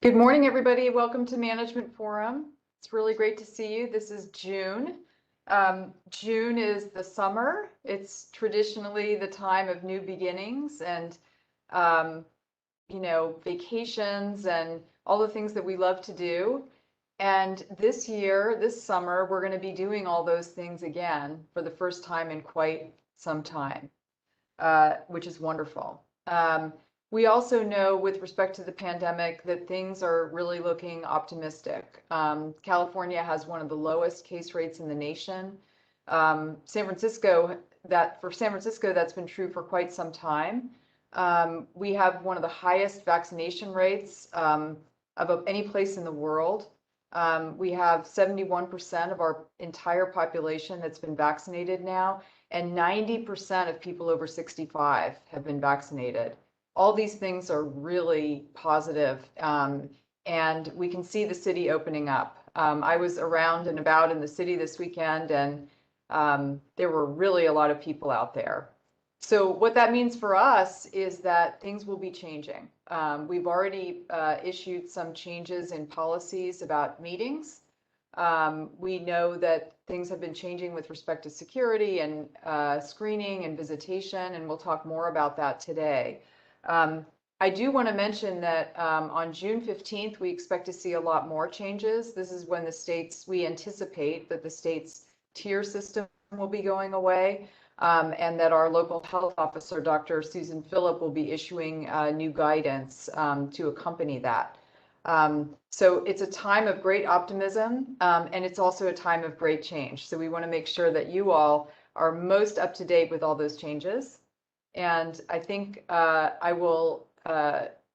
Good morning, everybody. Welcome to Management Forum. It's really great to see you. This is June. June is the summer. It's traditionally the time of new beginnings and, vacations and all the things that we love to do. And this year, this summer, we're going to be doing all those things again for the first time in quite some time, which is wonderful. We also know with respect to the pandemic that things are really looking optimistic. California has one of the lowest case rates in the nation. San Francisco, for San Francisco, that's been true for quite some time. We have one of the highest vaccination rates of any place in the world. We have 71% of our entire population that's been vaccinated now, and 90% of people over 65 have been vaccinated. All these things are really positive, and we can see the city opening up. I was around and about in the city this weekend, and there were really a lot of people out there. So what that means for us is that things will be changing. We've already issued some changes in policies about meetings. We know that things have been changing with respect to security and screening and visitation, and we'll talk more about that today. I do want to mention that on June 15th, we expect to see a lot more changes. This is when we anticipate that the state's tier system will be going away, and that our local health officer, Dr. Susan Phillip, will be issuing new guidance to accompany that. So it's a time of great optimism, and it's also a time of great change. So we want to make sure that you all are most up to date with all those changes. And I think I will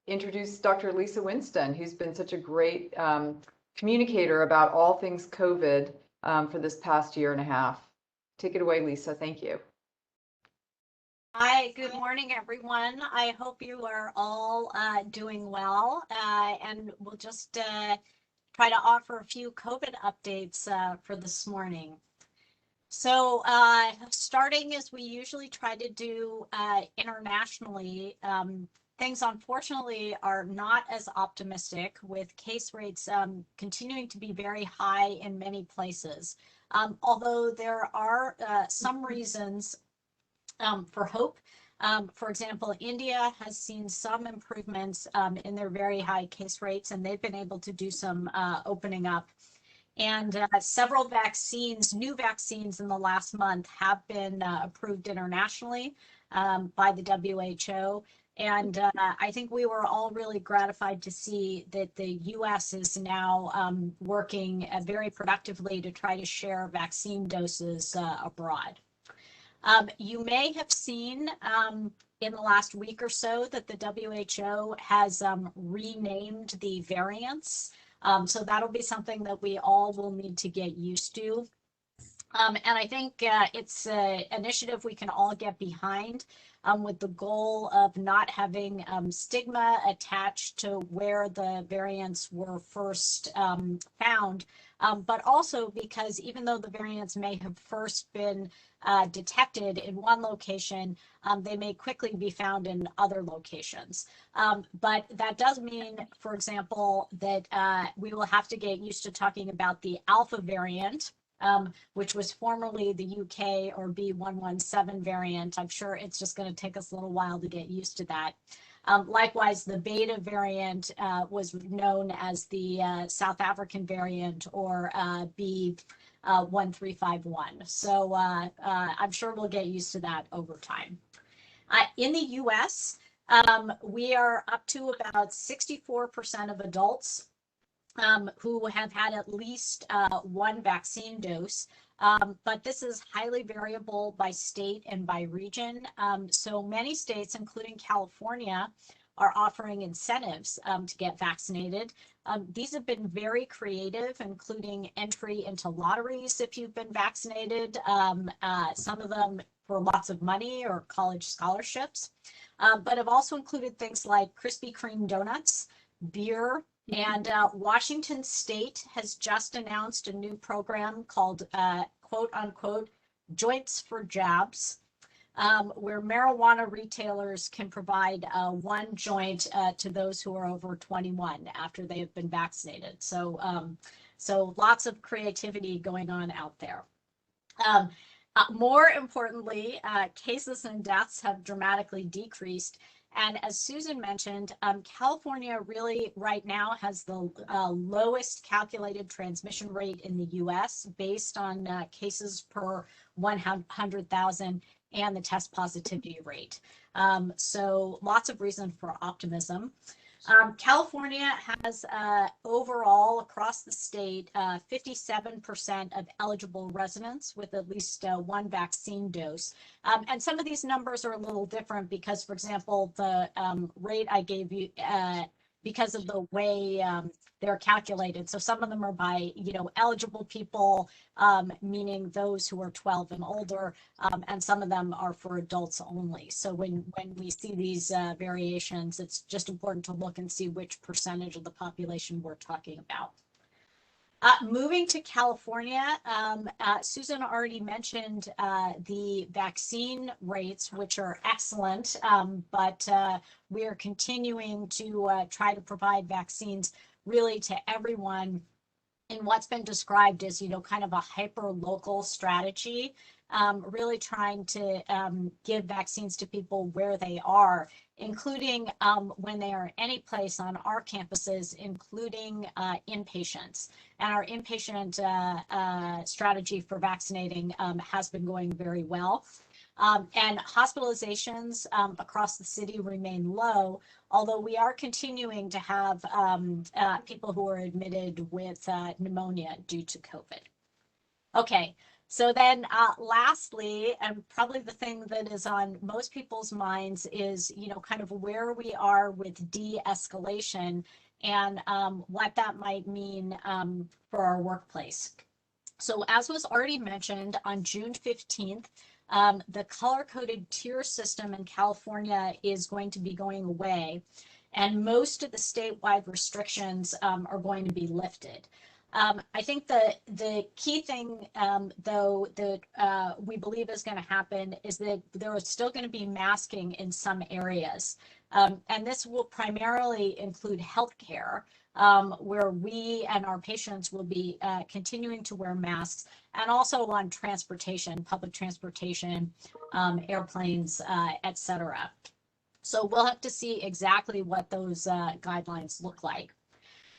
introduce Dr. Lisa Winston, who's been such a great communicator about all things COVID for this past year and a half. Take it away, Lisa. Thank you. Hi, good morning, everyone. I hope you are all doing well, and we'll just try to offer a few COVID updates for this morning. So starting as we usually try to do internationally, things unfortunately are not as optimistic, with case rates continuing to be very high in many places. Although there are some reasons for hope. For example, India has seen some improvements in their very high case rates, and they've been able to do some opening up. And several new vaccines in the last month have been approved internationally by the WHO. And I think we were all really gratified to see that the US is now working very productively to try to share vaccine doses abroad. You may have seen in the last week or so that the WHO has renamed the variants. So that'll be something that we all will need to get used to. And I think it's an initiative we can all get behind, with the goal of not having stigma attached to where the variants were first found, but also because even though the variants may have first been detected in one location, they may quickly be found in other locations. But that does mean, for example, that we will have to get used to talking about the Alpha variant, which was formerly the UK or B.1.1.7 variant. I'm sure it's just going to take us a little while to get used to that. Likewise, the Beta variant was known as the South African variant, or B.1.351. So I'm sure we'll get used to that over time. In the US, we are up to about 64% of adults who have had at least one vaccine dose. But this is highly variable by state and by region. So many states, including California, are offering incentives to get vaccinated. These have been very creative, including entry into lotteries if you've been vaccinated, some of them for lots of money or college scholarships, but have also included things like Krispy Kreme donuts, beer, and Washington State has just announced a new program called quote unquote joints for jabs, where marijuana retailers can provide one joint to those who are over 21 after they have been vaccinated. So lots of creativity going on out there. More importantly, cases and deaths have dramatically decreased. And as Susan mentioned, California really right now has the lowest calculated transmission rate in the US based on cases per 100,000 and the test positivity rate. So lots of reason for optimism. California has overall across the state 57% of eligible residents with at least one vaccine dose. And some of these numbers are a little different because, for example, the rate I gave you because of the way they're calculated. So some of them are by, eligible people, meaning those who are 12 and older, and some of them are for adults only. So when we see these variations, it's just important to look and see which percentage of the population we're talking about. Moving to California, Susan already mentioned the vaccine rates, which are excellent, but we are continuing to try to provide vaccines really to everyone in what's been described as, kind of a hyper-local strategy, really trying to give vaccines to people where they are, including when they are any place on our campuses, including inpatients. And our inpatient strategy for vaccinating has been going very well. And hospitalizations across the city remain low, although we are continuing to have people who are admitted with pneumonia due to COVID. Okay, so then lastly, and probably the thing that is on most people's minds is, kind of where we are with de-escalation and what that might mean for our workplace. So as was already mentioned, on June 15th, the color-coded tier system in California is going to be going away, and most of the statewide restrictions are going to be lifted. I think the key thing, though, that we believe is going to happen is that there is still going to be masking in some areas. And this will primarily include healthcare, where we and our patients will be continuing to wear masks, and also on transportation, public transportation, airplanes, etc. So we'll have to see exactly what those guidelines look like.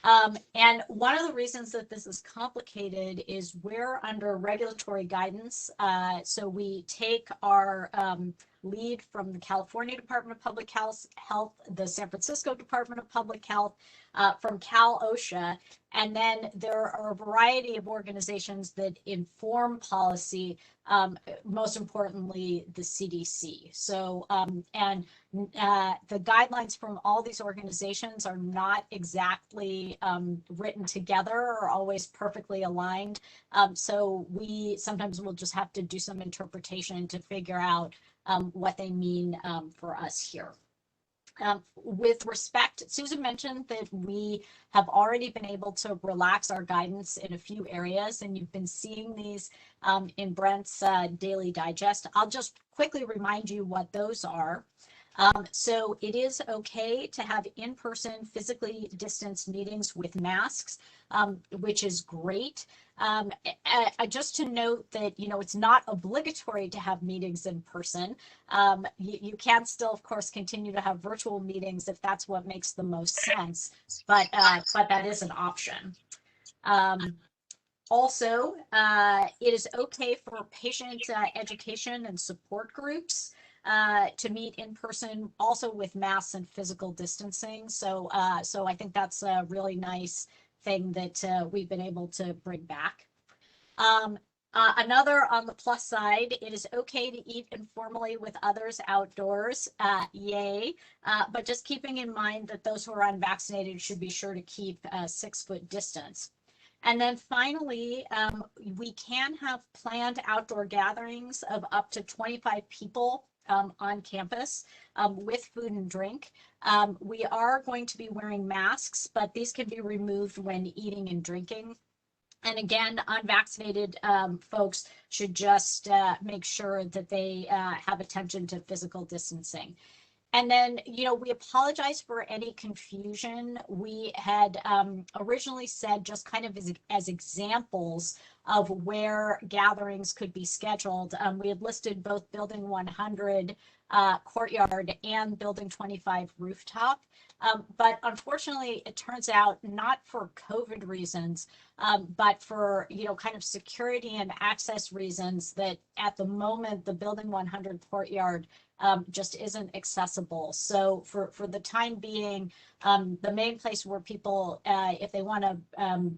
And one of the reasons that this is complicated is we're under regulatory guidance. So we take our lead from the California Department of Public Health, the San Francisco Department of Public Health, from Cal OSHA, and then there are a variety of organizations that inform policy, most importantly, the CDC. So, and the guidelines from all these organizations are not exactly written together or always perfectly aligned. So we sometimes will just have to do some interpretation to figure out what they mean for us here. With respect, Susan mentioned that we have already been able to relax our guidance in a few areas, and you've been seeing these in Brent's Daily Digest. I'll just quickly remind you what those are. So it is okay to have in-person physically distanced meetings with masks, which is great. Just to note that, it's not obligatory to have meetings in person. You can still, of course, continue to have virtual meetings if that's what makes the most sense, but that is an option. Also, it is okay for patient education and support groups to meet in person, also with masks and physical distancing. So I think that's a really nice thing that we've been able to bring back. Another on the plus side, it is okay to eat informally with others outdoors, yay, but just keeping in mind that those who are unvaccinated should be sure to keep a 6-foot distance. And then finally, we can have planned outdoor gatherings of up to 25 people on campus with food and drink. We are going to be wearing masks, but these can be removed when eating and drinking. And again, unvaccinated folks should just make sure that they have attention to physical distancing. And then, we apologize for any confusion. We had originally said, just kind of as examples of where gatherings could be scheduled, we had listed both Building 100 courtyard and Building 25 rooftop. But unfortunately, it turns out not for COVID reasons, but for, kind of security and access reasons, that at the moment, the Building 100 courtyard just isn't accessible. So for the time being, the main place where people, if they want to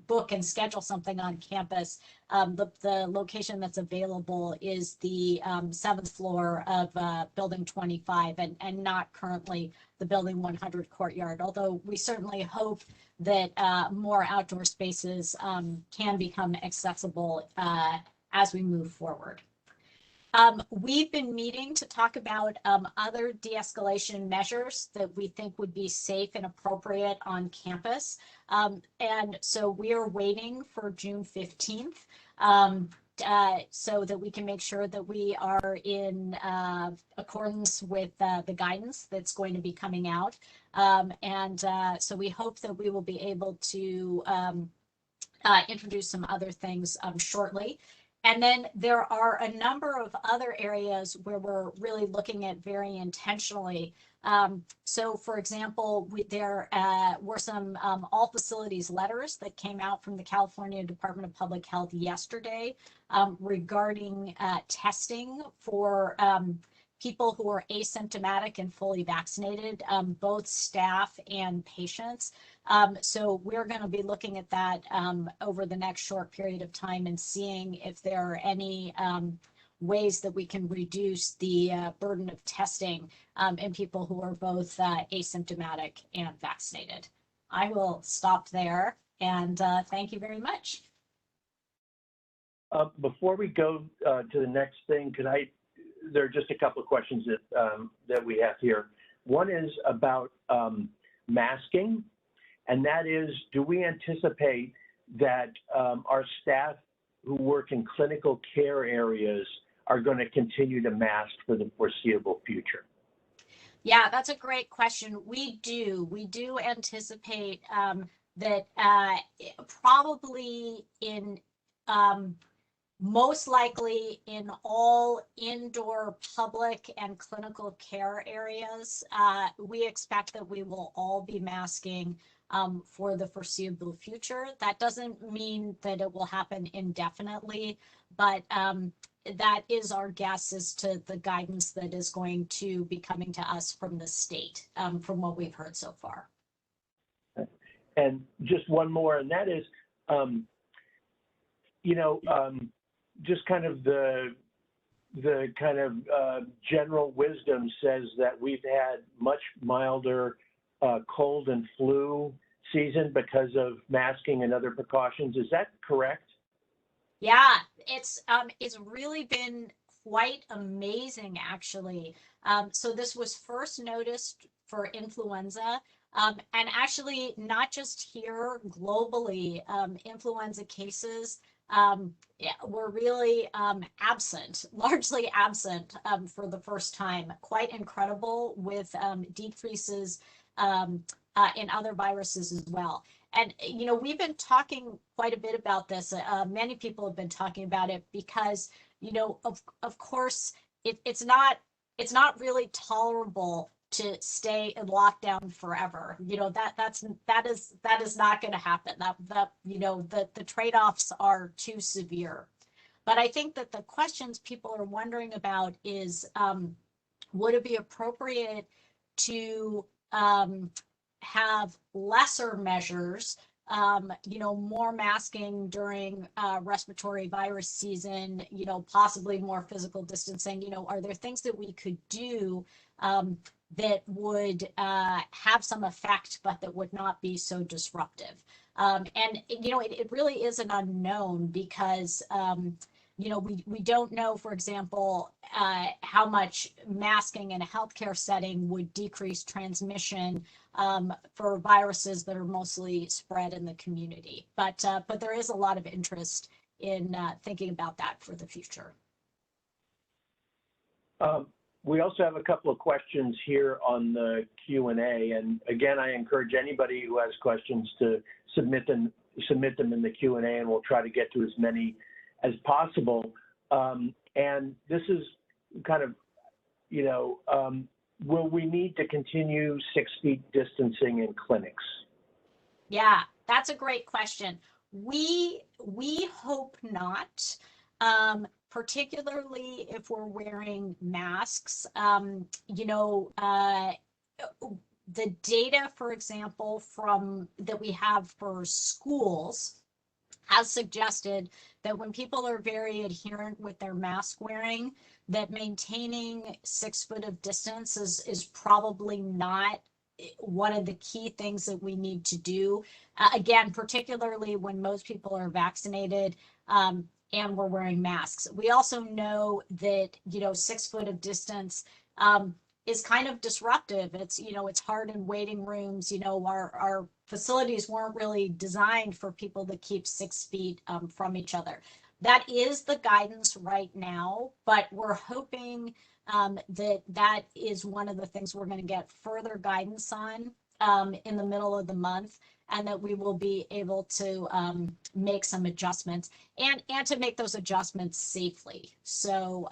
book and schedule something on campus, the location that's available is the 7th floor of Building 25, and not currently the Building 100 courtyard, although we certainly hope that more outdoor spaces can become accessible as we move forward. We've been meeting to talk about other de-escalation measures that we think would be safe and appropriate on campus. And so we are waiting for June 15th so that we can make sure that we are in accordance with the guidance that's going to be coming out. So we hope that we will be able to introduce some other things shortly. And then there are a number of other areas where we're really looking at very intentionally. So for example, there were some all facilities letters that came out from the California Department of Public Health yesterday regarding testing for people who are asymptomatic and fully vaccinated, both staff and patients. So we're going to be looking at that over the next short period of time and seeing if there are any ways that we can reduce the burden of testing in people who are both asymptomatic and vaccinated. I will stop there, and thank you very much. Before we go to the next thing, there are just a couple of questions that we have here. One is about masking, and that is, do we anticipate that our staff who work in clinical care areas are going to continue to mask for the foreseeable future? Yeah, that's a great question. We do anticipate that probably in most likely in all indoor public and clinical care areas, we expect that we will all be masking for the foreseeable future. That doesn't mean that it will happen indefinitely, but that is our guess as to the guidance that is going to be coming to us from the state, from what we've heard so far. And just one more, and that is, just kind of the kind of general wisdom says that we've had much milder cold and flu season because of masking and other precautions. Is that correct? Yeah, it's really been quite amazing, actually. So this was first noticed for influenza, and actually not just here, globally, influenza cases were really largely absent for the first time. Quite incredible, with decreases in other viruses as well. And, we've been talking quite a bit about this. Many people have been talking about it because, of course, it's not really tolerable to stay in lockdown forever. That is not going to happen. The trade-offs are too severe. But I think that the questions people are wondering about is, would it be appropriate to have lesser measures, more masking during respiratory virus season, possibly more physical distancing? Are there things that we could do that would have some effect, but that would not be so disruptive? And it really is an unknown, because you know, we don't know, for example, how much masking in a healthcare setting would decrease transmission for viruses that are mostly spread in the community. But there is a lot of interest in thinking about that for the future. We also have a couple of questions here on the Q&A, and again, I encourage anybody who has questions to submit them in the Q&A, and we'll try to get to as many as possible. And this is kind of, you know, will we need to continue 6 feet distancing in clinics? Yeah, that's a great question. We hope not, particularly if we're wearing masks. You know, the data, for example, that we have for schools has suggested that when people are very adherent with their mask wearing, that maintaining 6 foot of distance is probably not one of the key things that we need to do. Again, particularly when most people are vaccinated and we're wearing masks. We also know that, you know, 6 foot of distance is kind of disruptive. It's, you know, it's hard in waiting rooms. You know, our facilities weren't really designed for people to keep 6 feet from each other. That is the guidance right now, but we're hoping that is one of the things we're going to get further guidance on in the middle of the month, and that we will be able to make some adjustments and to make those adjustments safely. So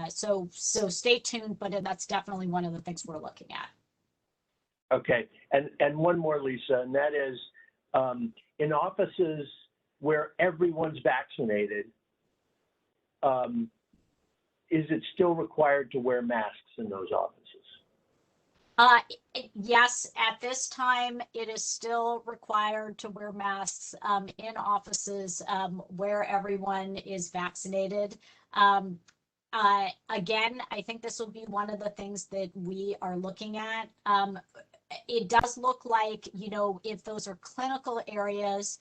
so stay tuned, but that's definitely one of the things we're looking at. Okay, and one more, Lisa, and that is in offices where everyone's vaccinated, is it still required to wear masks in those offices? Yes, at this time, it is still required to wear masks in offices where everyone is vaccinated. Again, I think this will be one of the things that we are looking at. It does look like, you know, if those are clinical areas,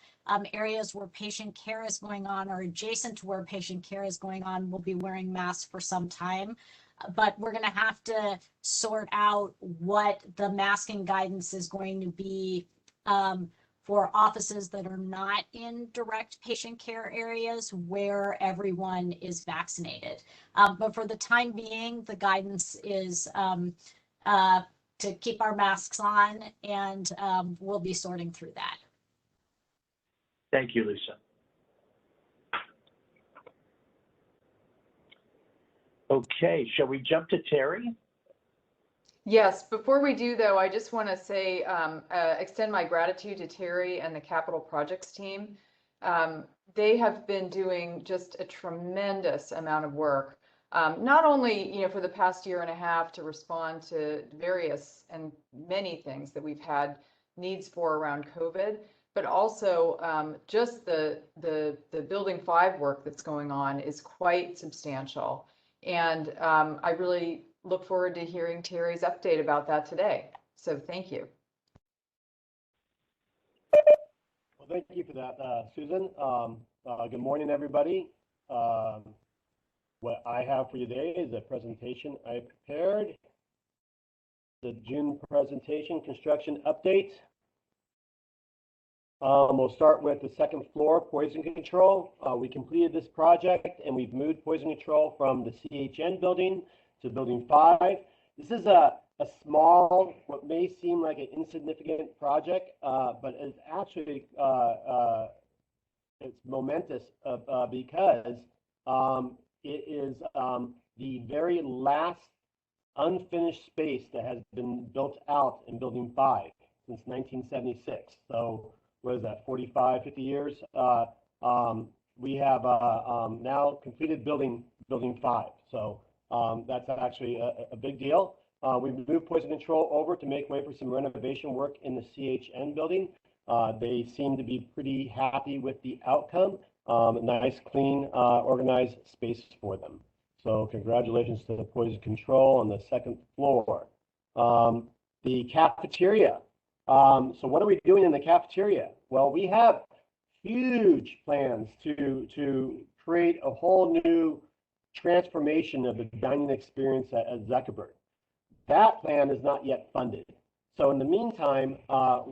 areas where patient care is going on or adjacent to where patient care is going on, we'll be wearing masks for some time. But we're going to have to sort out what the masking guidance is going to be for offices that are not in direct patient care areas where everyone is vaccinated. But for the time being, the guidance is to keep our masks on, and we'll be sorting through that. Thank you, Lisa. Okay, shall we jump to Terry? Yes, before we do though, I just want to say, extend my gratitude to Terry and the capital projects team. They have been doing just a tremendous amount of work, not only, you know, for the past year and a half to respond to various and many things that we've had needs for around COVID, but also just the Building 5 work that's going on is quite substantial. And I really look forward to hearing Terry's update about that today. So thank you. Well, thank you for that, Susan. Good morning, everybody. What I have for you today is a presentation I prepared. The June presentation, construction update. We'll start with the second floor, poison control. We completed this project and we've moved poison control from the CHN building to Building 5. This is a small, what may seem like an insignificant project, but it's actually it's momentous because it is the very last unfinished space that has been built out in Building 5 since 1976. So what is that, 45, 50 years? We have now completed Building 5. So that's actually a big deal. We've moved poison control over to make way for some renovation work in the CHN building. They seem to be pretty happy with the outcome. Nice, clean, organized space for them. So congratulations to the poison control on the second floor. The cafeteria. So what are we doing in the cafeteria? Well, we have huge plans to create a whole new transformation of the dining experience at Zuckerberg. That plan is not yet funded. So in the meantime,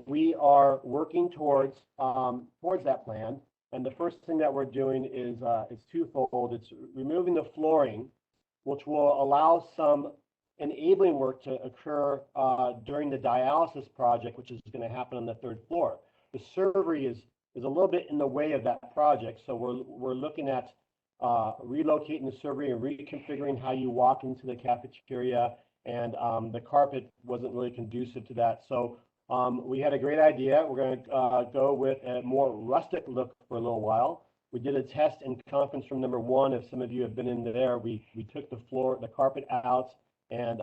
we are working towards that plan. And the first thing that we're doing is twofold. It's removing the flooring, which will allow some enabling work to occur during the dialysis project, which is going to happen on the 3rd floor. The servery is a little bit in the way of that project, so we're looking at relocating the servery and reconfiguring how you walk into the cafeteria, and the carpet wasn't really conducive to that. So we had a great idea. We're going to go with a more rustic look for a little while. We did a test in conference room number 1. If some of you have been in there, we took the carpet out and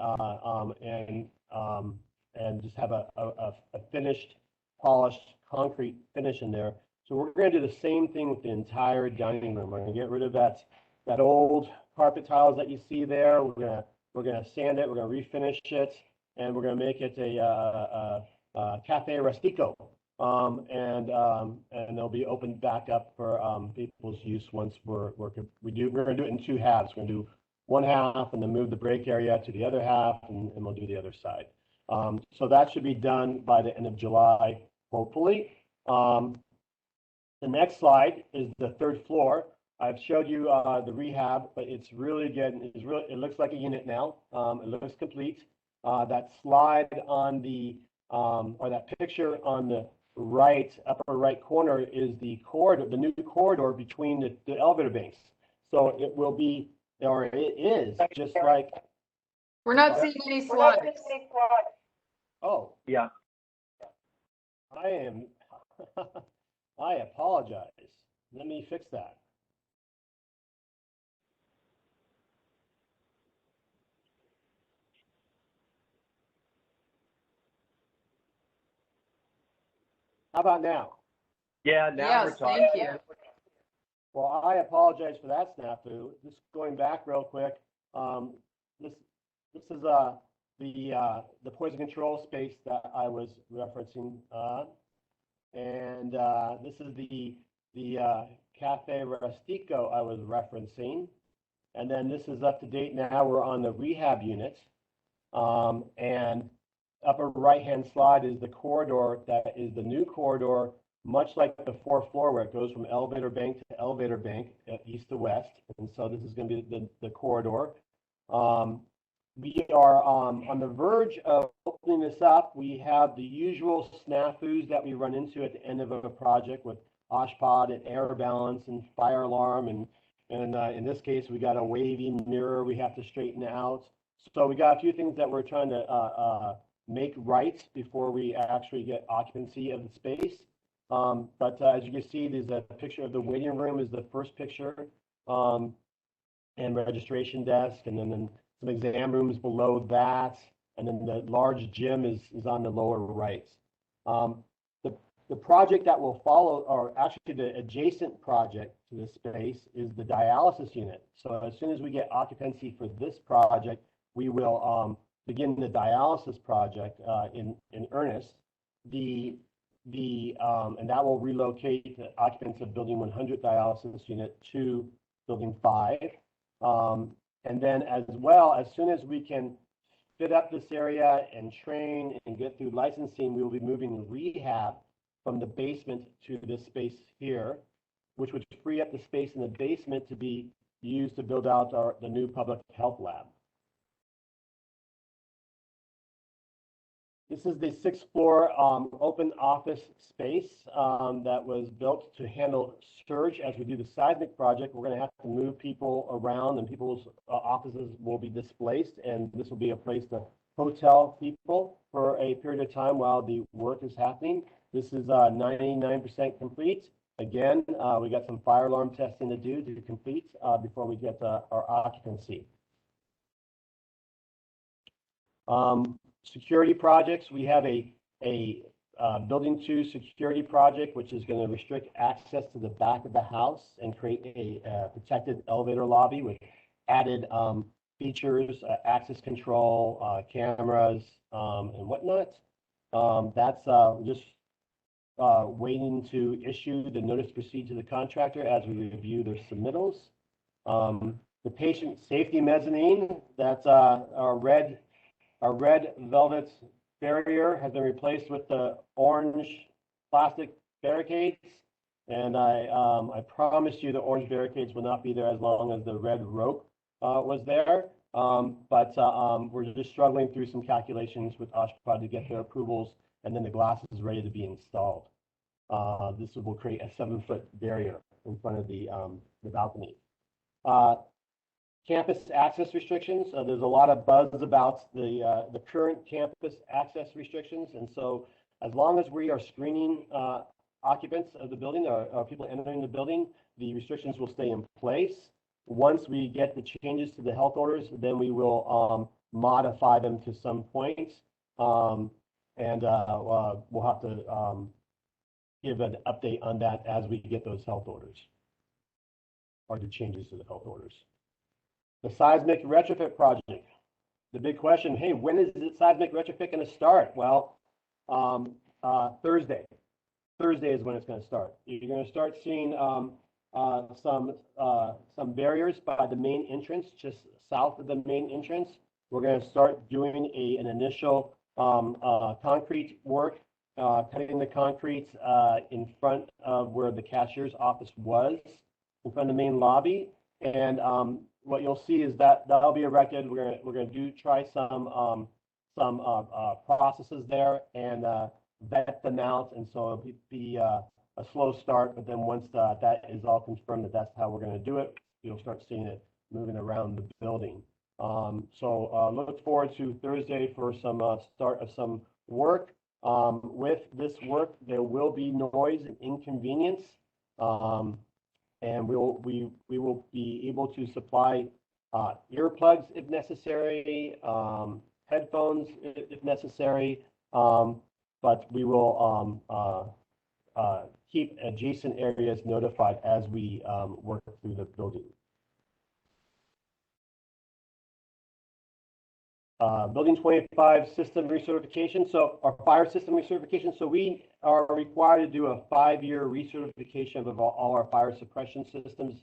just have a finished, polished concrete finish in there. So we're going to do the same thing with the entire dining room. We're going to get rid of that old carpet tiles that you see there. We're going to sand it. We're going to refinish it, and we're going to make it a cafe rustico. And they'll be opened back up for people's use once we're going to do it in 2 halves. We're going to do 1 half and then move the break area to the other half, and we'll do the other side. So that should be done by the end of July, hopefully. The next slide is the 3rd floor. I've showed you the rehab, but it's really good. It looks like a unit now. It looks complete. That slide on the or that picture on the upper right corner is the new corridor between the elevator banks. So it will be, or it is, just like. We're not seeing any slides. Oh, Yeah. I apologize. Let me fix that. How about now? Yeah, now Yes, we're talking. thank you. Well, I apologize for that snafu. Just going back real quick. This is the poison control space that I was referencing, and this is the cafe rustico I was referencing, and then this is up to date now. We're on the rehab unit, and upper right-hand slide is the corridor that is the new corridor, much like the 4th floor where it goes from elevator bank to elevator bank, east to west. And so this is going to be the corridor. We are on the verge of opening this up. We have the usual snafus that we run into at the end of a project with OSHPD and air balance and fire alarm. And in this case, we got a wavy mirror we have to straighten out. So we got a few things that we're trying to make right before we actually get occupancy of the space. But as you can see, there's a picture of the waiting room is the first picture, and registration desk, and then some exam rooms below that, and then the large gym is on the lower right. The project that will follow, or actually the adjacent project to this space, is the dialysis unit. So as soon as we get occupancy for this project, we will begin the dialysis project in earnest. And that will relocate the occupants of building 100 dialysis unit to building 5. And then as well, as soon as we can fit up this area and train and get through licensing, we will be moving rehab from the basement to this space here, which would free up the space in the basement to be used to build out the new public health lab. This is the 6th floor open office space that was built to handle surge. As we do the seismic project, we're going to have to move people around, and people's offices will be displaced, and this will be a place to hotel people for a period of time while the work is happening. This is 99% complete. Again, we got some fire alarm testing to do to complete before we get our occupancy. Security projects, we have a building 2 security project, which is going to restrict access to the back of the house and create a protected elevator lobby with added features, access control, cameras, and whatnot. That's just waiting to issue the notice to proceed to the contractor as we review their submittals. The patient safety mezzanine, that's our red velvet barrier has been replaced with the orange plastic barricades. And I promise you the orange barricades will not be there as long as the red rope was there. But we're just struggling through some calculations with Oshkosh to get their approvals, and then the glass is ready to be installed. This will create a 7-foot barrier in front of the balcony. Campus access restrictions. There's a lot of buzz about the current campus access restrictions, and so as long as we are screening occupants of the building or people entering the building, the restrictions will stay in place. Once we get the changes to the health orders, then we will modify them to some point, and we'll have to give an update on that as we get those health orders or the changes to the health orders. The seismic retrofit project. The big question, hey, when is the seismic retrofit going to start? Well, Thursday. Thursday is when it's going to start. You're going to start seeing some barriers by the main entrance, just south of the main entrance. We're going to start doing an initial concrete work, cutting the concrete in front of where the cashier's office was, in front of the main lobby. And what you'll see is that that'll be erected. We're gonna try some processes there and vet them out, and so it'll be a slow start. But then once that is all confirmed that's how we're going to do it, you'll start seeing it moving around the building. So look forward to Thursday for some start of some work. With this work, there will be noise and inconvenience. And we will be able to supply earplugs if necessary, headphones if necessary, but we will keep adjacent areas notified as we work through the building. Building 25 system recertification. So our fire system recertification. So we are required to do a 5-year recertification of all our fire suppression systems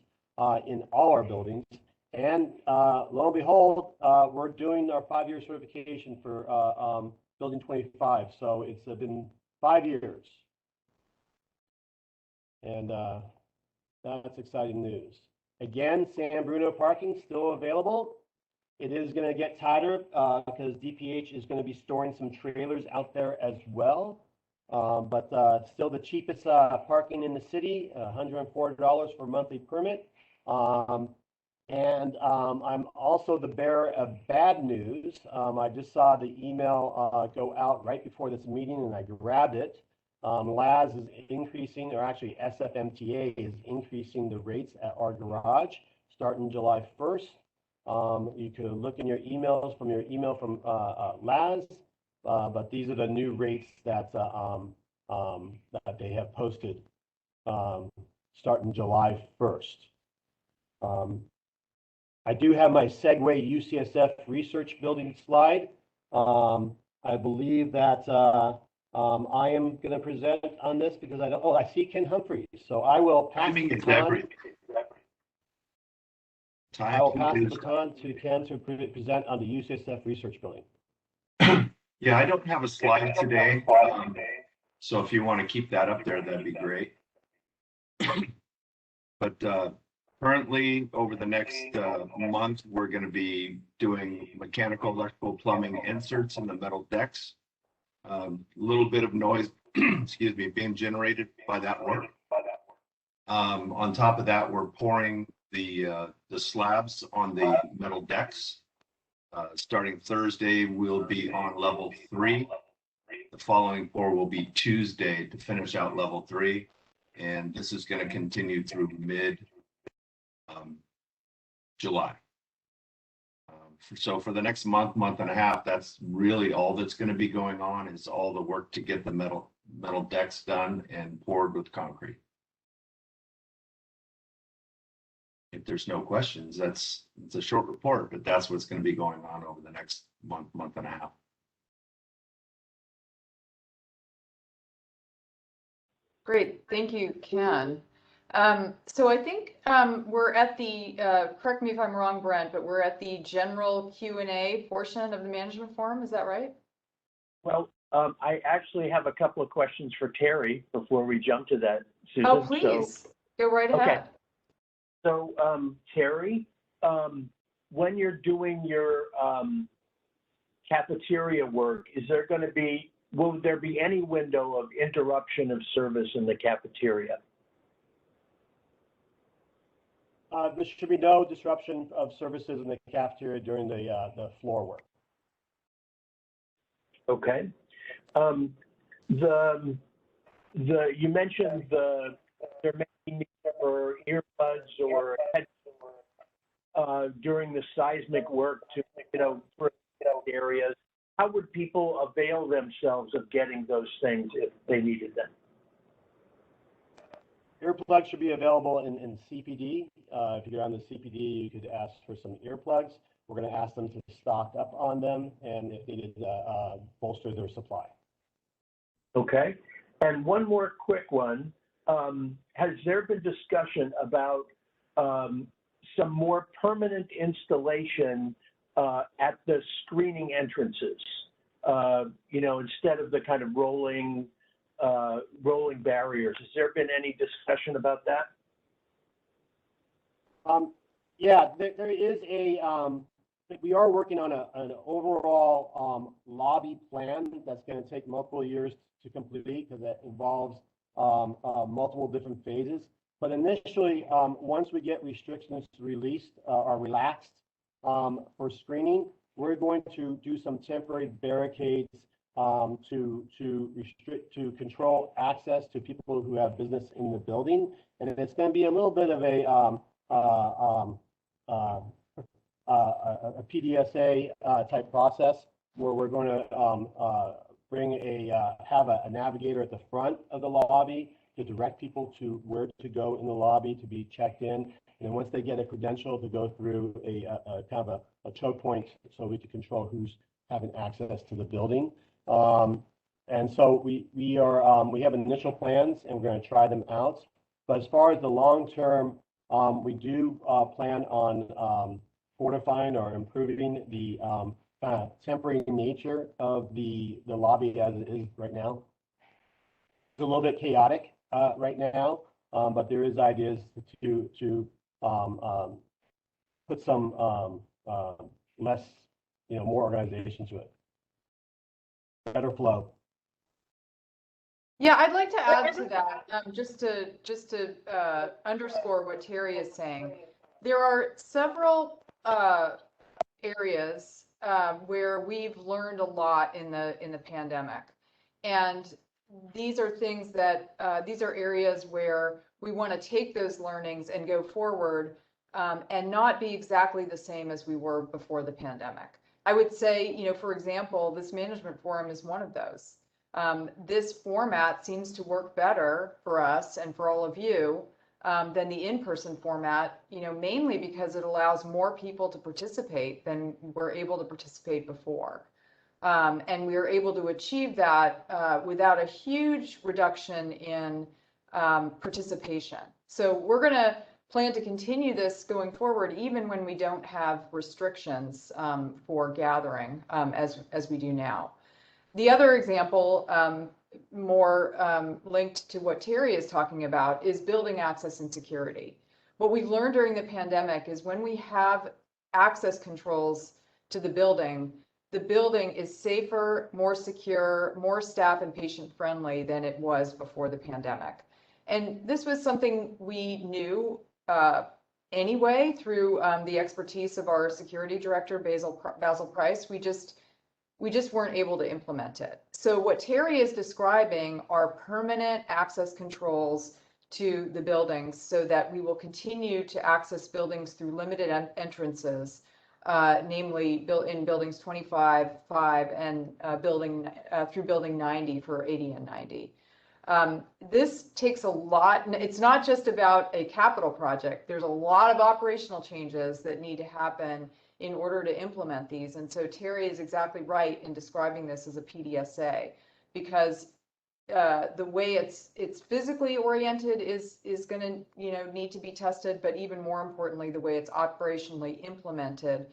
in all our buildings. And lo and behold, we're doing our 5-year certification for building 25. So it's been 5 years. And that's exciting news. Again, San Bruno parking still available. It is going to get tighter because DPH is going to be storing some trailers out there as well. But still the cheapest parking in the city, $104 for monthly permit. And I'm also the bearer of bad news. I just saw the email go out right before this meeting and I grabbed it. LAS is increasing, or actually SFMTA is increasing the rates at our garage starting July 1st. You can look in your emails from LAS, but these are the new rates that that they have posted starting July 1st. I do have my Segue UCSF research building slide. I believe that I am going to present on this because I don't. Oh, I see Ken Humphreys, so I will pass the baton. I will pass the baton to Ken to present on the UCSF research building. Yeah, I don't have a slide today, so if you want to keep that up there, that'd be great. But currently, over the next month, we're going to be doing mechanical, electrical, plumbing inserts in the metal decks. A little bit of noise, excuse me, being generated by that work. On top of that, we're pouring the slabs on the metal decks. Starting Thursday, we'll be on level 3. The following pour will be Tuesday to finish out level 3. And this is going to continue through mid July. So for the next month and a half, that's really all that's going to be going on, is all the work to get the metal decks done and poured with concrete. If there's no questions, it's a short report, but that's what's going to be going on over the next month and a half. Great, thank you, Ken. So I think we're at the, correct me if I'm wrong, Brent, but we're at the general Q&A portion of the management forum, is that right? Well, I actually have a couple of questions for Terry before we jump to that, Susan. Oh, please, go right okay. ahead. So, Terry, when you're doing your cafeteria work, will there be any window of interruption of service in the cafeteria? There should be no disruption of services in the cafeteria during the floor work. Okay. You mentioned there may be need for earbuds or headphones during the seismic work to, for areas. How would people avail themselves of getting those things if they needed them? Earplugs should be available in CPD. If you're on the CPD, you could ask for some earplugs. We're going to ask them to stock up on them, and if needed, bolster their supply. Okay. And one more quick one. Has there been discussion about some more permanent installation at the screening entrances? Instead of the kind of rolling barriers. Has there been any discussion about that? Yeah, there is we are working on an overall lobby plan that's going to take multiple years to complete because that involves multiple different phases. But initially, once we get restrictions released or relaxed for screening, we're going to do some temporary barricades to control access to people who have business in the building, and it's going to be a little bit of a PDSA type process where we're going to have a navigator at the front of the lobby to direct people to where to go in the lobby to be checked in, and then once they get a credential to go through a kind of a choke point so we can control who's having access to the building. And so we have initial plans and we're going to try them out. But as far as the long term, we do plan on fortifying or improving the temporary nature of the lobby as it is right now. It's a little bit chaotic right now, but there is ideas to put some less, more organization to it. Better flow. Yeah, I'd like to add to that, just to underscore what Terry is saying. There are several areas where we've learned a lot in the pandemic, and these are things that these are areas where we want to take those learnings and go forward and not be exactly the same as we were before the pandemic. I would say, for example, this management forum is one of those. This format seems to work better for us and for all of you than the in-person format, mainly because it allows more people to participate than were able to participate before. And we are able to achieve that without a huge reduction in participation. So we're going to plan to continue this going forward, even when we don't have restrictions for gathering as we do now. The other example, more linked to what Terry is talking about, is building access and security. What we've learned during the pandemic is when we have access controls to the building is safer, more secure, more staff and patient friendly than it was before the pandemic. And this was something we knew anyway through the expertise of our security director, Basil Price. We just weren't able to implement it. So what Terry is describing are permanent access controls to the buildings so that we will continue to access buildings through limited entrances, namely in buildings 25, 5, and through building 90 for 80 and 90. This takes a lot. It's not just about a capital project. There's a lot of operational changes that need to happen in order to implement these. And so Terry is exactly right in describing this as a PDSA, because the way it's physically oriented is going to, you know, need to be tested, but even more importantly, the way it's operationally implemented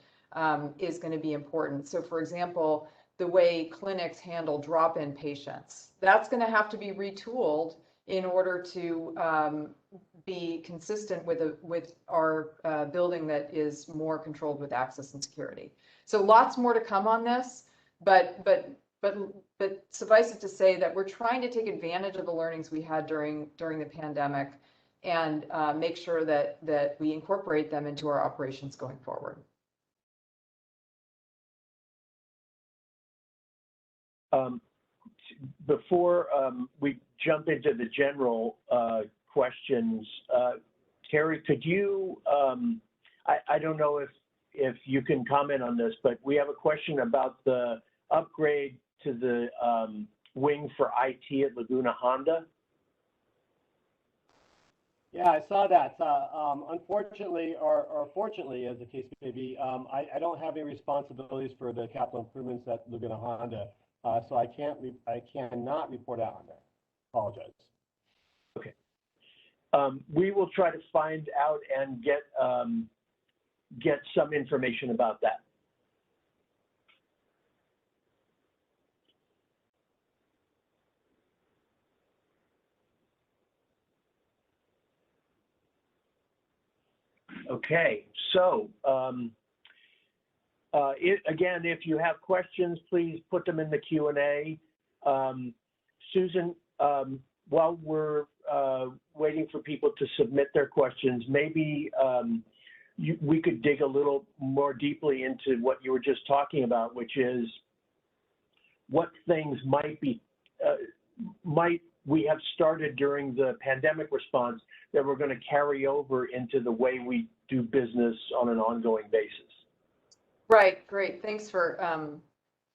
is going to be important. So for example, the way clinics handle drop-in patients, that's going to have to be retooled in order to be consistent with our building that is more controlled with access and security. So lots more to come on this, but suffice it to say that we're trying to take advantage of the learnings we had during the pandemic and make sure that we incorporate them into our operations going forward. Before we jump into the general questions, Terry, could you, I don't know if you can comment on this, but we have a question about the upgrade to the wing for IT at Laguna Honda. Yeah, I saw that. Unfortunately, or fortunately, as the case may be, I don't have any responsibilities for the capital improvements at Laguna Honda, so I cannot report out on that. Apologize. Okay. We will try to find out and get some information about that. Okay, so again, if you have questions, please put them in the Q&A. Susan, while we're waiting for people to submit their questions, maybe we could dig a little more deeply into what you were just talking about, which is what things might we have started during the pandemic response that we're going to carry over into the way we do business on an ongoing basis. Right, great. Thanks for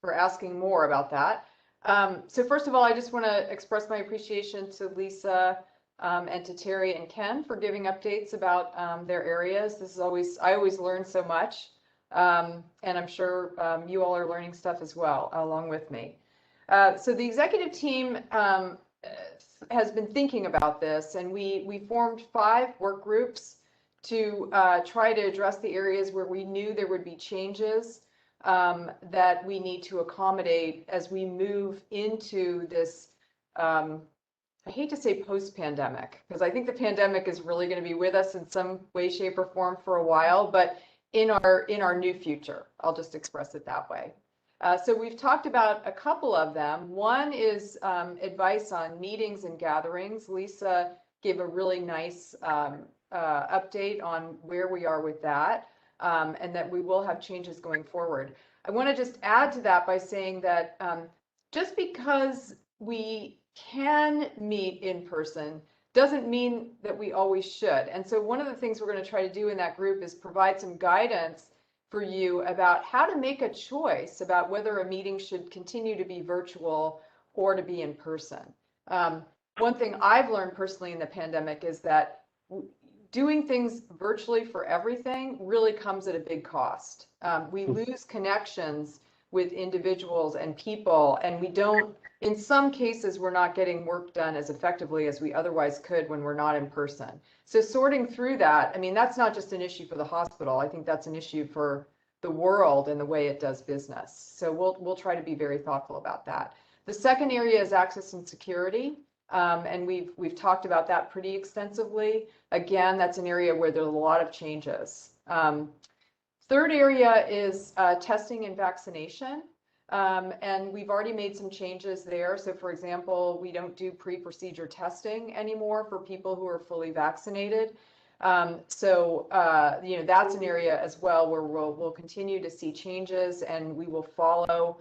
asking more about that. So first of all, I just want to express my appreciation to Lisa and to Terry and Ken for giving updates about their areas. This is I always learn so much, and I'm sure you all are learning stuff as well along with me. So the executive team has been thinking about this, and we formed 5 work groups to try to address the areas where we knew there would be changes that we need to accommodate as we move into this, I hate to say post-pandemic, because I think the pandemic is really going to be with us in some way, shape, or form for a while, but in our new future. I'll just express it that way. So we've talked about a couple of them. One is advice on meetings and gatherings. Lisa gave a really nice update on where we are with that, and that we will have changes going forward. I want to just add to that by saying that just because we can meet in person doesn't mean that we always should. And so one of the things we're going to try to do in that group is provide some guidance for you about how to make a choice about whether a meeting should continue to be virtual or to be in person. One thing I've learned personally in the pandemic is that doing things virtually for everything really comes at a big cost. We lose connections with individuals and people, and we don't, in some cases, we're not getting work done as effectively as we otherwise could when we're not in person. So sorting through that, I mean, that's not just an issue for the hospital. I think that's an issue for the world and the way it does business. So we'll try to be very thoughtful about that. The second area is access and security. And we've talked about that pretty extensively. Again, that's an area where there's a lot of changes. Third area is testing and vaccination. And we've already made some changes there. So for example, we don't do pre-procedure testing anymore for people who are fully vaccinated. So you know, that's an area as well where we'll continue to see changes, and we will follow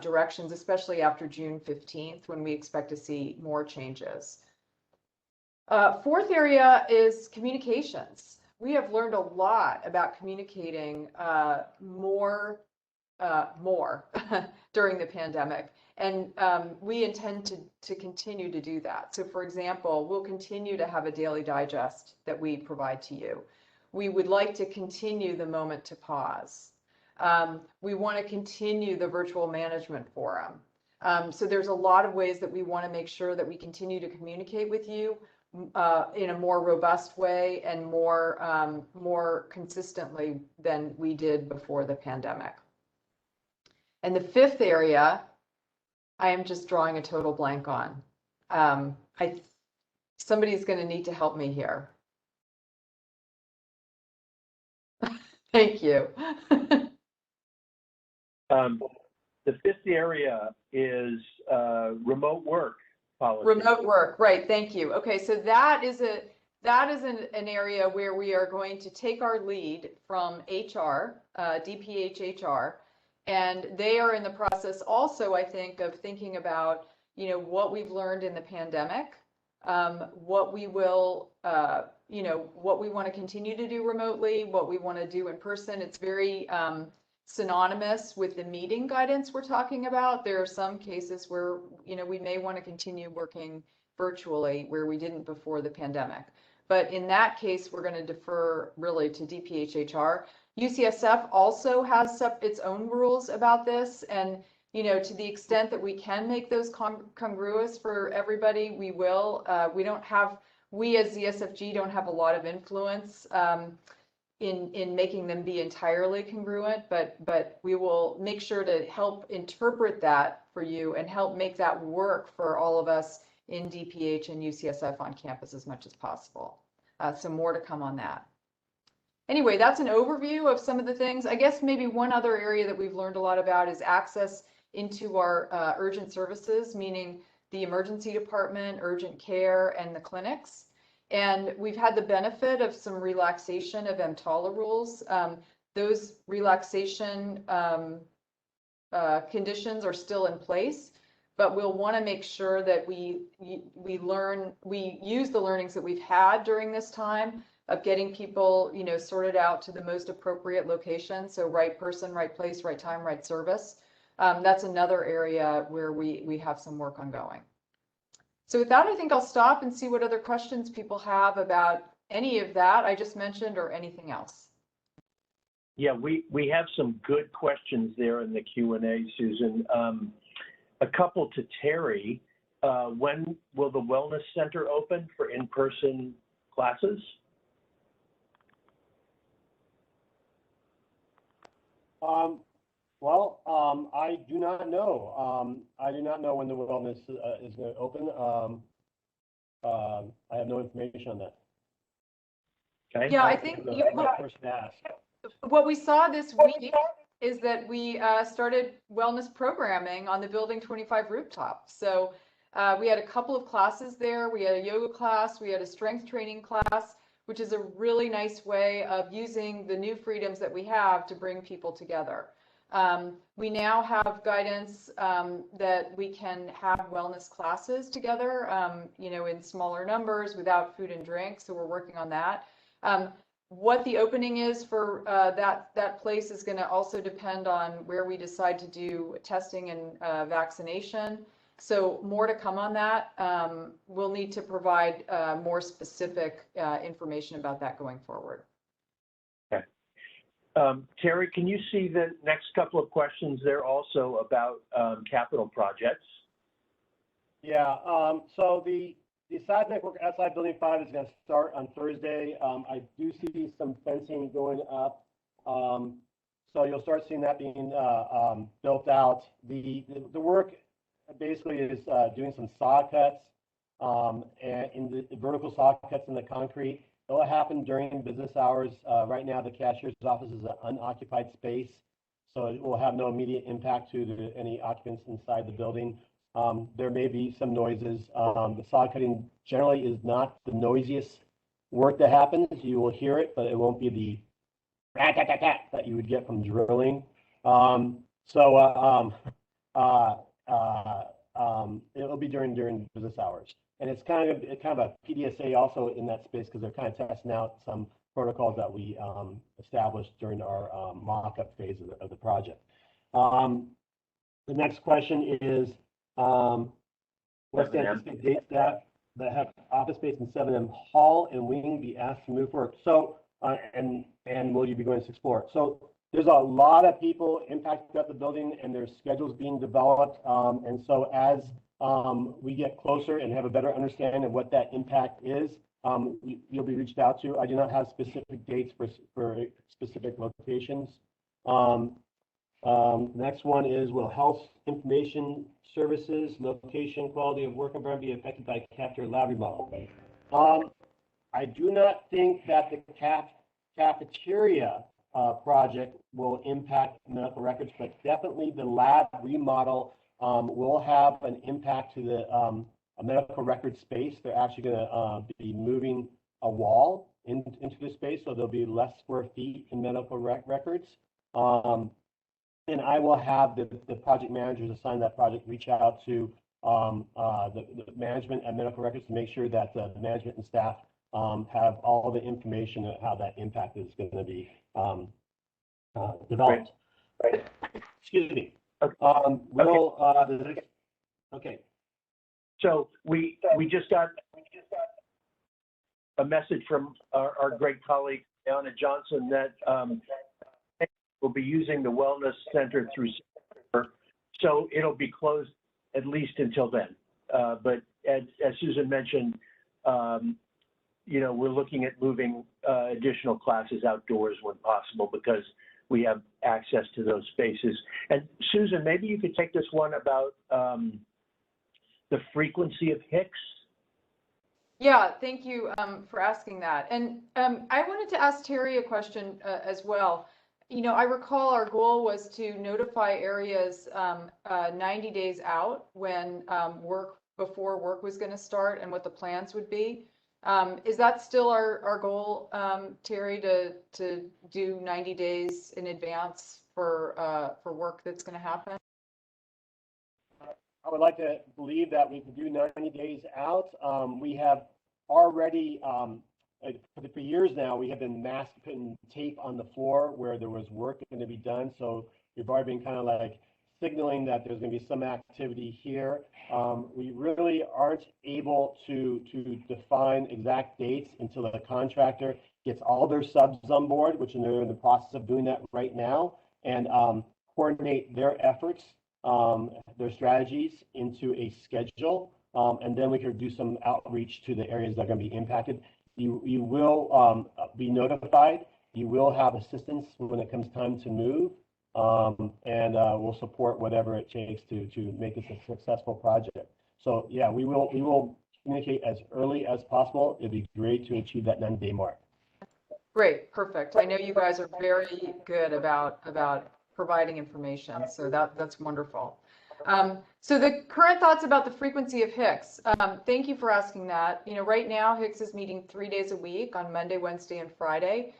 directions, especially after June 15th, when we expect to see more changes. Fourth area is communications. We have learned a lot about communicating more during the pandemic, and we intend to continue to do that. So for example, we'll continue to have a daily digest that we provide to you. We would like to continue the moment to pause. We want to continue the virtual management forum. So there's a lot of ways that we want to make sure that we continue to communicate with you in a more robust way and more consistently than we did before the pandemic. And the fifth area, I am just drawing a total blank on. Somebody's going to need to help me here. Thank you. The fifth area is remote work policy. Remote work, right, thank you. Okay, so that is an area where we are going to take our lead from HR, DPH HR, and they are in the process also, I think, of thinking about, what we've learned in the pandemic, what we will, what we want to continue to do remotely, what we want to do in person. It's very synonymous with the meeting guidance we're talking about. There are some cases where, we may want to continue working virtually where we didn't before the pandemic. But in that case, we're going to defer really to DPHHR. UCSF also has its own rules about this. And, to the extent that we can make those congruous for everybody, we will. We as ZSFG don't have a lot of influence in making them be entirely congruent, but we will make sure to help interpret that for you and help make that work for all of us in DPH and UCSF on campus as much as possible. So more to come on that. Anyway, that's an overview of some of the things. I guess maybe one other area that we've learned a lot about is access into our urgent services, meaning the emergency department, urgent care, and the clinics. And we've had the benefit of some relaxation of EMTALA rules. Those relaxation conditions are still in place, but we'll want to make sure that we use the learnings that we've had during this time of getting people, sorted out to the most appropriate location. So right person, right place, right time, right service. That's another area where we have some work ongoing. So with that, I think I'll stop and see what other questions people have about any of that I just mentioned or anything else. Yeah, we have some good questions there in the Q&A, Susan. A couple to Terry. When will the Wellness Center open for in-person classes? I do not know. I do not know when the wellness is going to open. I have no information on that. Okay. Yeah, I think what we saw this week is that we started wellness programming on the Building 25 rooftop. So we had a couple of classes there. We had a yoga class, we had a strength training class, which is a really nice way of using the new freedoms that we have to bring people together. We now have guidance that we can have wellness classes together, in smaller numbers without food and drink. So we're working on that. What the opening is for that place is going to also depend on where we decide to do testing and vaccination. So more to come on that. We'll need to provide more specific information about that going forward. Okay. Terry, can you see the next couple of questions there also about capital projects? Yeah, so the seismic work outside Building 5 is going to start on Thursday. I do see some fencing going up. So you'll start seeing that being built out. The work basically is doing some saw cuts and in the vertical saw cuts in the concrete. It'll happen during business hours. Right now, the cashier's office is an unoccupied space, so it will have no immediate impact to any occupants inside the building. There may be some noises. The saw cutting generally is not the noisiest work that happens. You will hear it, but it won't be the rat-tat-tat-tat that you would get from drilling. It'll be during business hours. And it's kind of a PDSA also in that space because they're kind of testing out some protocols that we established during our mock-up phase of the project. The next question is, what's the anticipated date that have office space in 7M Hall and Wing be asked to move forward? So, and will you be going to explore? So there's a lot of people impacted at the building and there's schedules being developed. And so as we get closer and have a better understanding of what that impact is, you'll be reached out to. I do not have specific dates for specific locations. Next one is, will health information services, location, quality of work environment be affected by cafeteria lab remodel? I do not think that the cafeteria project will impact medical records, but definitely the lab remodel will have an impact to the a medical record space. They're actually going to be moving a wall into the space, so there'll be less square feet in medical records. And I will have the project managers assigned that project reach out to the management at medical records to make sure that the management and staff have all the information on how that impact is going to be developed. Right. Excuse me. Okay. So we just got a message from our great colleague, Anna Johnson, that we'll be using the Wellness Center through September, so it'll be closed at least until then. But as Susan mentioned, we're looking at moving additional classes outdoors when possible because we have access to those spaces. And Susan, maybe you could take this one about the frequency of Hicks. Yeah, thank you for asking that. And I wanted to ask Terry a question as well. I recall our goal was to notify areas 90 days out when before work was going to start and what the plans would be. Is that still our goal, Terry, to do 90 days in advance for work that's going to happen? I would like to believe that we can do 90 days out. We have already, for years now, we have been putting tape on the floor where there was work going to be done. So we've already been kind of like signaling that there's going to be some activity here. We really aren't able to define exact dates until the contractor gets all their subs on board, which they're in the process of doing that right now, and coordinate their efforts, their strategies into a schedule. And then we can do some outreach to the areas that are going to be impacted. You will be notified. You will have assistance when it comes time to move. And we'll support whatever it takes to make this a successful project. So yeah, we will communicate as early as possible. It'd be great to achieve that 90-day mark. Great, perfect. I know you guys are very good about providing information, so that's wonderful. So the current thoughts about the frequency of Hicks. Thank you for asking that. Right now Hicks is meeting 3 days a week on Monday, Wednesday, and Friday.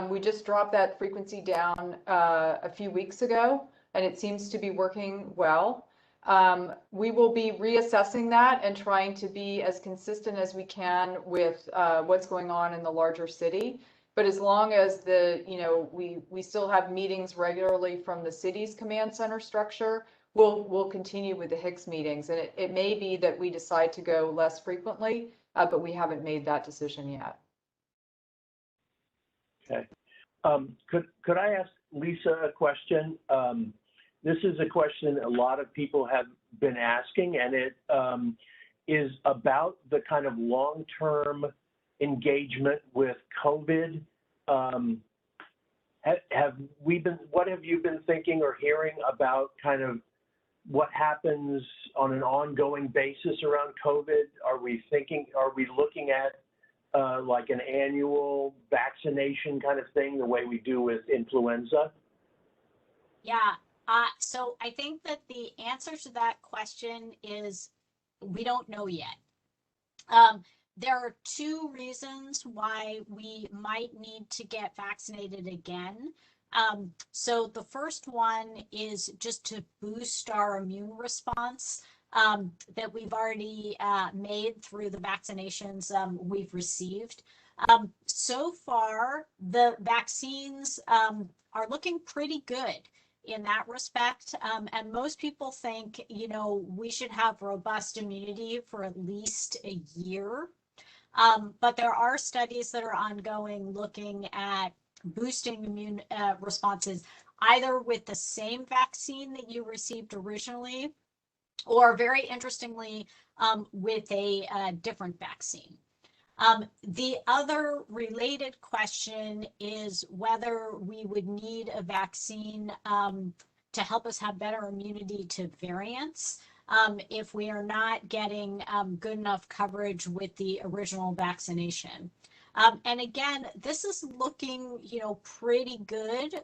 We just dropped that frequency down a few weeks ago, and it seems to be working well. We will be reassessing that and trying to be as consistent as we can with what's going on in the larger city. But as long as we still have meetings regularly from the city's command center structure, we'll continue with the Hicks meetings. And it may be that we decide to go less frequently, but we haven't made that decision yet. Okay. Could I ask Lisa a question? This is a question a lot of people have been asking, and it is about the kind of long-term engagement with COVID. What have you been thinking or hearing about kind of what happens on an ongoing basis around COVID? Are we looking at like an annual vaccination kind of thing, the way we do with influenza? Yeah. So I think that the answer to that question is we don't know yet. There are two reasons why we might need to get vaccinated again. So the first one is just to boost our immune response that we've already made through the vaccinations we've received. So far, the vaccines are looking pretty good in that respect. And most people think, we should have robust immunity for at least a year. But there are studies that are ongoing looking at boosting immune responses, either with the same vaccine that you received originally, or very interestingly, with a different vaccine. The other related question is whether we would need a vaccine to help us have better immunity to variants if we are not getting good enough coverage with the original vaccination. And again, this is looking, pretty good.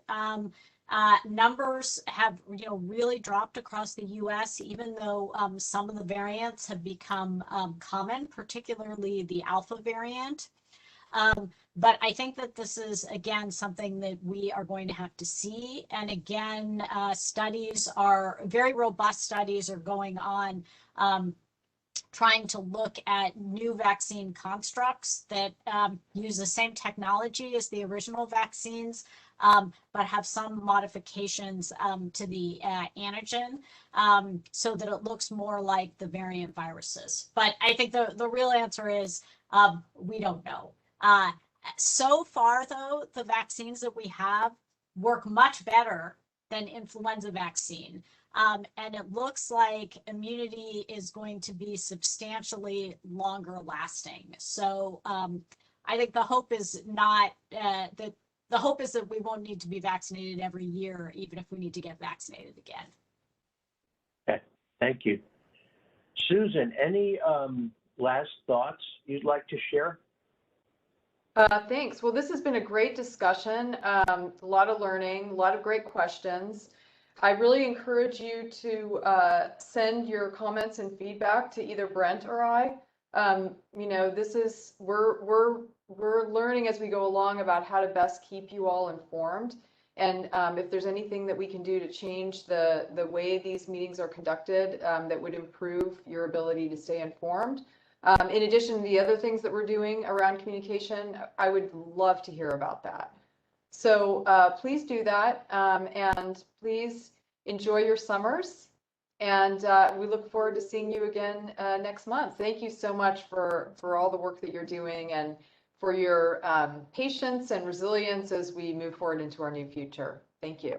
Numbers have, really dropped across the U.S., even though some of the variants have become common, particularly the Alpha variant. But I think that this is, again, something that we are going to have to see. And again, very robust studies are going on trying to look at new vaccine constructs that use the same technology as the original vaccines, but have some modifications to the antigen so that it looks more like the variant viruses. But I think the real answer is we don't know. So far, though, the vaccines that we have work much better than influenza vaccine. And it looks like immunity is going to be substantially longer lasting. So I think the hope is not that the hope is that we won't need to be vaccinated every year, even if we need to get vaccinated again. Okay, thank you. Susan, any last thoughts you'd like to share? Thanks. Well, this has been a great discussion, a lot of learning, a lot of great questions. I really encourage you to send your comments and feedback to either Brent or I. We're learning as we go along about how to best keep you all informed. And if there's anything that we can do to change the way these meetings are conducted that would improve your ability to stay informed. In addition to the other things that we're doing around communication, I would love to hear about that. So please do that, and please enjoy your summers. And we look forward to seeing you again next month. Thank you so much for all the work that you're doing and for your patience and resilience as we move forward into our new future. Thank you.